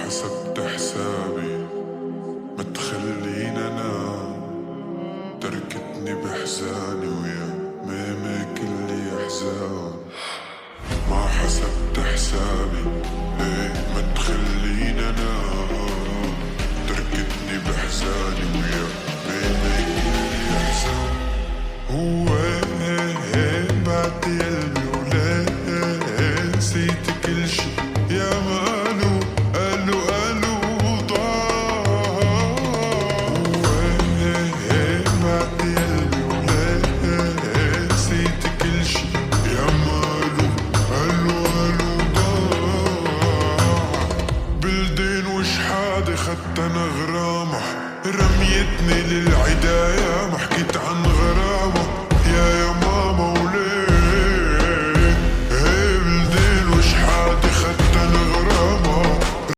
حسبت حسابي ما تخليني انام، تركتني بحزاني ويا ميمي كلي احزان. ما حسبت حسابي ايه ما تخليني انام، تركتني بحزاني ويا ميمي كلي احزان. هو ايه بعت قلبي وليه نسيت كل شي يا مالو قالوا ضاع. هو ايه بعت قلبي وليه نسيت كل شي يا مالو قالوا ضاع. بلدين وشحادة خدت انا غرامة، رميتني للعداية ما حكيت عن غرامة.